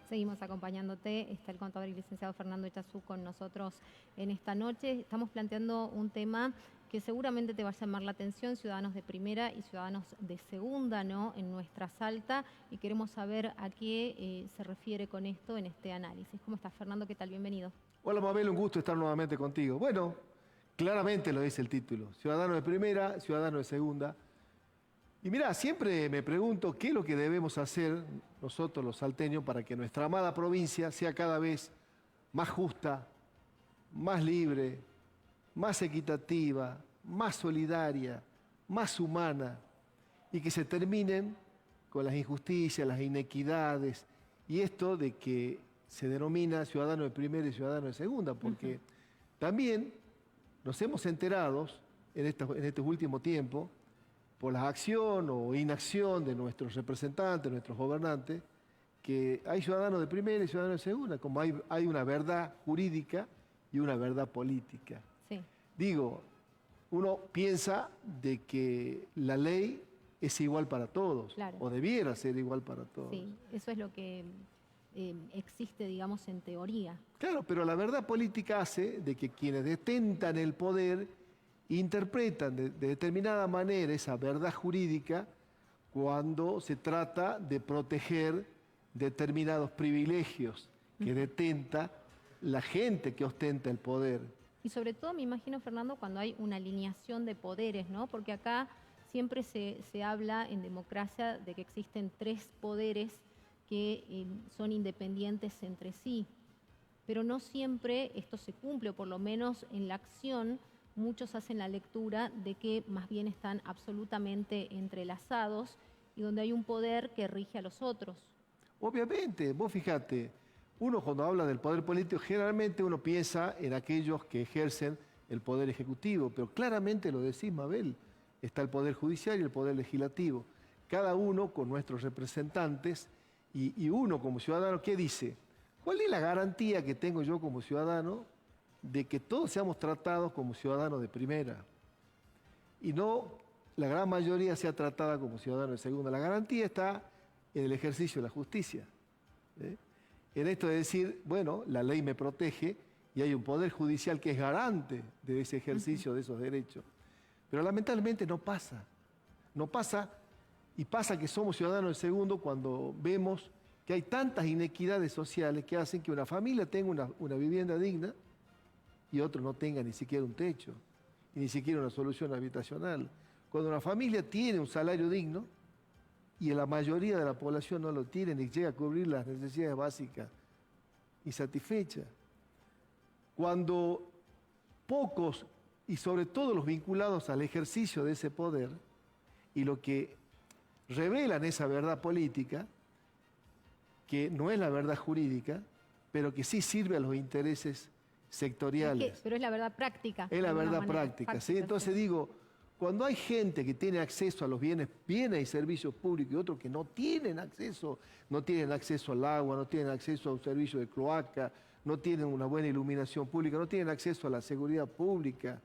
Seguimos acompañándote. Está el contador y licenciado Fernando Echazú con nosotros en esta noche. Estamos planteando un tema que seguramente te va a llamar la atención, ciudadanos de primera y ciudadanos de segunda, ¿no?, en nuestra Salta, y queremos saber a qué se refiere con esto en este análisis. ¿Cómo estás, Fernando? ¿Qué tal? Bienvenido. Hola, Mabel, un gusto estar nuevamente contigo. Bueno, claramente lo dice el título, ciudadano de primera, ciudadano de segunda. Y mirá, siempre me pregunto qué es lo que debemos hacer nosotros los salteños para que nuestra amada provincia sea cada vez más justa, más libre, más equitativa, más solidaria, más humana, y que se terminen con las injusticias, las inequidades, y esto de que se denomina ciudadano de primera y ciudadano de segunda, porque también nos hemos enterado en este último tiempo, por la acción o inacción de nuestros representantes, nuestros gobernantes, que hay ciudadanos de primera y ciudadanos de segunda, como hay una verdad jurídica y una verdad política. Sí. Digo, uno piensa de que la ley es igual para todos, Claro. o debiera ser igual para todos. Sí, eso es lo que existe, digamos, en teoría. Claro, pero la verdad política hace de que quienes detentan el poder interpretan de determinada manera esa verdad jurídica cuando se trata de proteger determinados privilegios que detenta la gente que ostenta el poder. Y sobre todo, me imagino, Fernando, cuando hay una alineación de poderes, ¿no? Porque acá siempre se habla en democracia de que existen tres poderes que son independientes entre sí, pero no siempre esto se cumple, o por lo menos en la acción muchos hacen la lectura de que más bien están absolutamente entrelazados y donde hay un poder que rige a los otros. Obviamente, vos fíjate, uno cuando habla del poder político, generalmente uno piensa en aquellos que ejercen el poder ejecutivo, pero claramente lo decís, Mabel, está el poder judicial y el poder legislativo. Cada uno con nuestros representantes y uno como ciudadano, ¿qué dice? ¿Cuál es la garantía que tengo yo como ciudadano de que todos seamos tratados como ciudadanos de primera? Y no la gran mayoría sea tratada como ciudadano de segunda. La garantía está en el ejercicio de la justicia. En esto de decir, bueno, la ley me protege y hay un poder judicial que es garante de ese ejercicio de esos derechos. Pero lamentablemente no pasa. No pasa, y pasa que somos ciudadanos de segundo cuando vemos que hay tantas inequidades sociales que hacen que una familia tenga una vivienda digna y otro no tenga ni siquiera un techo, y ni siquiera una solución habitacional. Cuando una familia tiene un salario digno y la mayoría de la población no lo tiene ni llega a cubrir las necesidades básicas insatisfechas. Cuando pocos, y sobre todo los vinculados al ejercicio de ese poder, y lo que revelan esa verdad política, que no es la verdad jurídica, pero que sí sirve a los intereses sectoriales. Pero es la verdad práctica. Es la verdad práctica, ¿sí? Entonces digo, cuando hay gente que tiene acceso a los bienes y servicios públicos y otros que no tienen acceso al agua, no tienen acceso a un servicio de cloaca, no tienen una buena iluminación pública, no tienen acceso a la seguridad pública,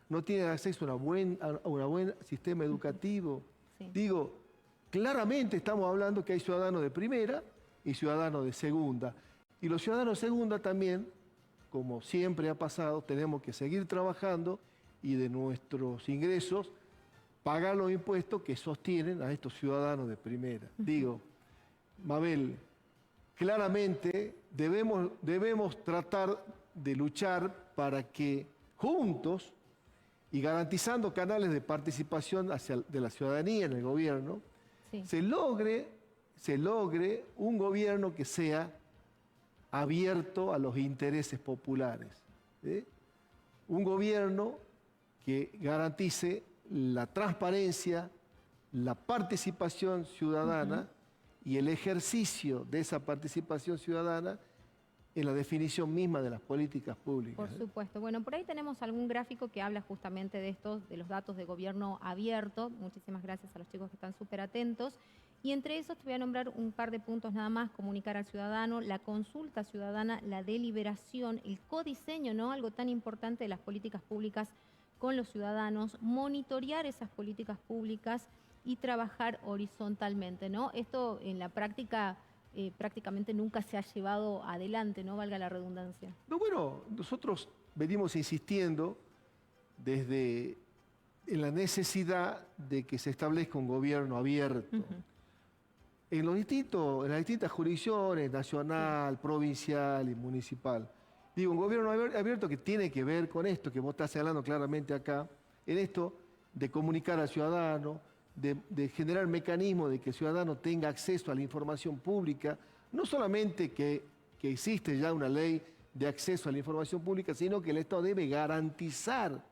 no tienen acceso a un buen sistema educativo. Sí. Digo, claramente estamos hablando que hay ciudadanos de primera y ciudadanos de segunda. Y los ciudadanos de segunda también, como siempre ha pasado, tenemos que seguir trabajando y de nuestros ingresos pagar los impuestos que sostienen a estos ciudadanos de primera. Digo, Mabel, claramente debemos tratar de luchar para que juntos y garantizando canales de participación de la ciudadanía en el gobierno, sí, se logre un gobierno que sea abierto a los intereses populares. Un gobierno que garantice la transparencia, la participación ciudadana y el ejercicio de esa participación ciudadana en la definición misma de las políticas públicas. Por supuesto. Bueno, por ahí tenemos algún gráfico que habla justamente de estos, de los datos de gobierno abierto. Muchísimas gracias a los chicos que están súper atentos. Y entre esos te voy a nombrar un par de puntos nada más: comunicar al ciudadano, la consulta ciudadana, la deliberación, el codiseño, ¿no?, algo tan importante de las políticas públicas con los ciudadanos, monitorear esas políticas públicas y trabajar horizontalmente, ¿no? Esto en la práctica prácticamente nunca se ha llevado adelante, ¿no? Valga la redundancia. No, bueno, nosotros venimos insistiendo desde en la necesidad de que se establezca un gobierno abierto. En las distintas jurisdicciones, nacional, provincial y municipal. Digo, un gobierno abierto que tiene que ver con esto que vos estás hablando claramente acá, en esto de comunicar al ciudadano, de generar mecanismos de que el ciudadano tenga acceso a la información pública, no solamente que existe ya una ley de acceso a la información pública, sino que el Estado debe garantizar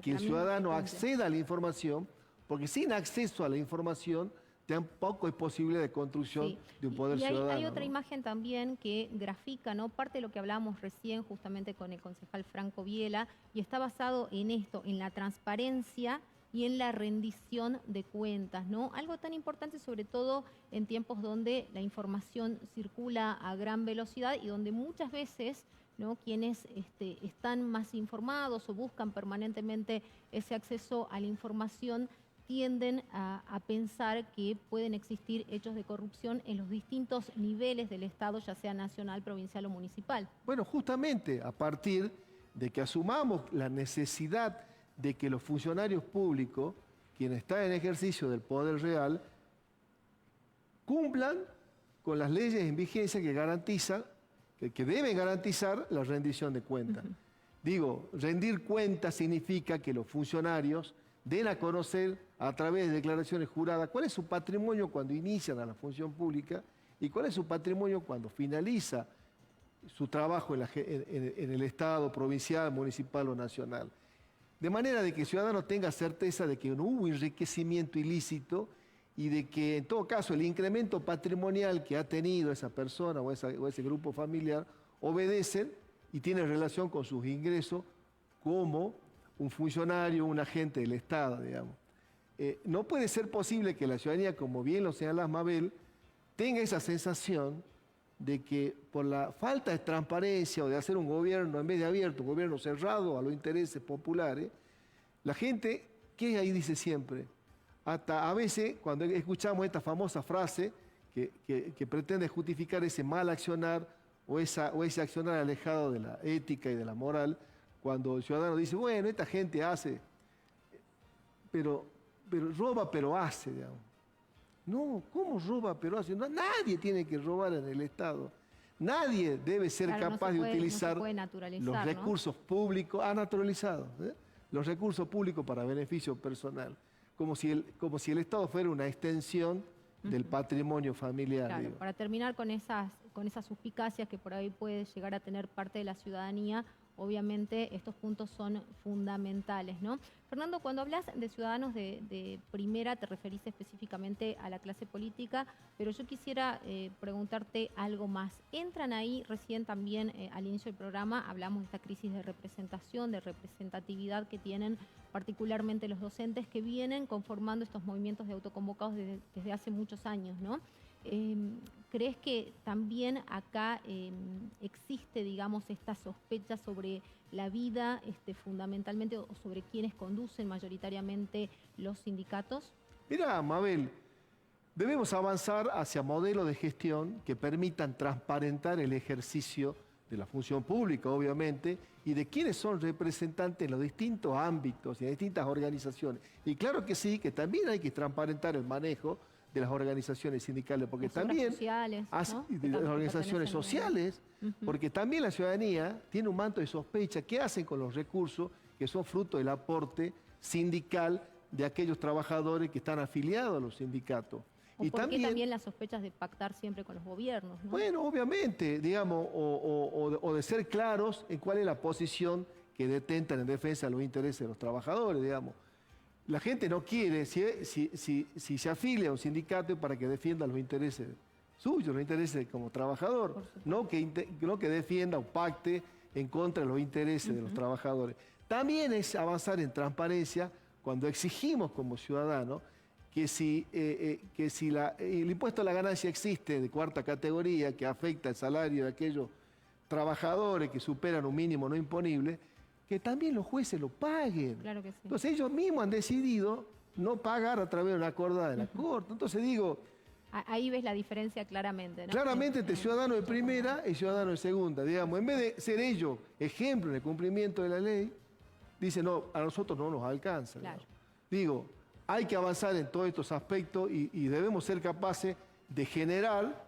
que el ciudadano acceda a la información, porque sin acceso a la información tampoco es posible de construcción de un poder ciudadano. Hay otra imagen también que grafica, ¿no? Parte de lo que hablábamos recién justamente con el concejal Franco Biela, y está basado en esto, en la transparencia y en la rendición de cuentas, ¿no? Algo tan importante, sobre todo en tiempos donde la información circula a gran velocidad y donde muchas veces, ¿no?, quienes están más informados o buscan permanentemente ese acceso a la información tienden a pensar que pueden existir hechos de corrupción en los distintos niveles del Estado, ya sea nacional, provincial o municipal. Bueno, justamente a partir de que asumamos la necesidad de que los funcionarios públicos, quienes están en ejercicio del poder real, cumplan con las leyes en vigencia que garantizan, que deben garantizar la rendición de cuentas. Digo, rendir cuentas significa que los funcionarios den a conocer a través de declaraciones juradas cuál es su patrimonio cuando inician a la función pública y cuál es su patrimonio cuando finaliza su trabajo en el Estado, provincial, municipal o nacional. De manera de que el ciudadano tenga certeza de que no hubo enriquecimiento ilícito y de que en todo caso el incremento patrimonial que ha tenido esa persona o ese grupo familiar obedecen y tiene relación con sus ingresos como un funcionario, un agente del Estado, digamos. No puede ser posible que la ciudadanía, como bien lo señala Mabel, tenga esa sensación de que por la falta de transparencia o de hacer un gobierno en vez de abierto, un gobierno cerrado a los intereses populares, la gente, ¿qué ahí dice siempre? Hasta a veces, cuando escuchamos esta famosa frase que pretende justificar ese mal accionar o ese accionar alejado de la ética y de la moral, cuando el ciudadano dice, bueno, esta gente hace, pero roba, pero hace, digamos. No, ¿cómo roba, pero hace? No, nadie tiene que robar en el Estado. Nadie debe ser capaz de utilizar los recursos públicos, naturalizados, los recursos públicos para beneficio personal, como si el Estado fuera una extensión del patrimonio familiar. Claro, para terminar con esas suspicacias que por ahí puede llegar a tener parte de la ciudadanía, obviamente estos puntos son fundamentales, ¿no? Fernando, cuando hablas de ciudadanos de primera, te referís específicamente a la clase política, pero yo quisiera preguntarte algo más. Entran ahí, recién también al inicio del programa, hablamos de esta crisis de representación, de representatividad que tienen particularmente los docentes que vienen conformando estos movimientos de autoconvocados desde hace muchos años, ¿no? ¿Crees que también acá existe, digamos, esta sospecha sobre la vida, fundamentalmente, o sobre quienes conducen mayoritariamente los sindicatos? Mira, Mabel, debemos avanzar hacia modelos de gestión que permitan transparentar el ejercicio de la función pública, obviamente, y de quiénes son representantes en los distintos ámbitos y en distintas organizaciones. Y claro que sí, que también hay que transparentar el manejo de las organizaciones sindicales, porque también sociales, ¿no? de las organizaciones sociales, porque también la ciudadanía tiene un manto de sospecha. ¿Qué hacen con los recursos que son fruto del aporte sindical de aquellos trabajadores que están afiliados a los sindicatos? ¿Y por qué también las sospechas de pactar siempre con los gobiernos, ¿no? Bueno, obviamente, digamos, o de ser claros en cuál es la posición que detentan en defensa de los intereses de los trabajadores, digamos. La gente no quiere, si se afilia a un sindicato para que defienda los intereses suyos, los intereses como trabajador, no que defienda o pacte en contra de los intereses de los trabajadores. También es avanzar en transparencia cuando exigimos como ciudadanos que si el impuesto a la ganancia existe de cuarta categoría que afecta el salario de aquellos trabajadores que superan un mínimo no imponible, que también los jueces lo paguen. Claro que sí. Entonces ellos mismos han decidido no pagar a través de una acordada de la Corte. Entonces digo, Ahí ves la diferencia claramente, ¿no? Claramente entre ciudadano de primera y ciudadano de segunda. Digamos, en vez de ser ellos ejemplo en el cumplimiento de la ley, dicen, no, a nosotros no nos alcanza. Claro. Digo, hay que avanzar en todos estos aspectos y debemos ser capaces de generar,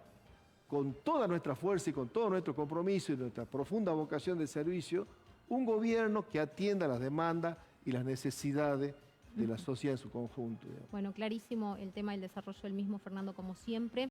con toda nuestra fuerza y con todo nuestro compromiso y nuestra profunda vocación de servicio, un gobierno que atienda las demandas y las necesidades de la sociedad en su conjunto. Digamos. Bueno, clarísimo el tema del desarrollo del mismo, Fernando, como siempre.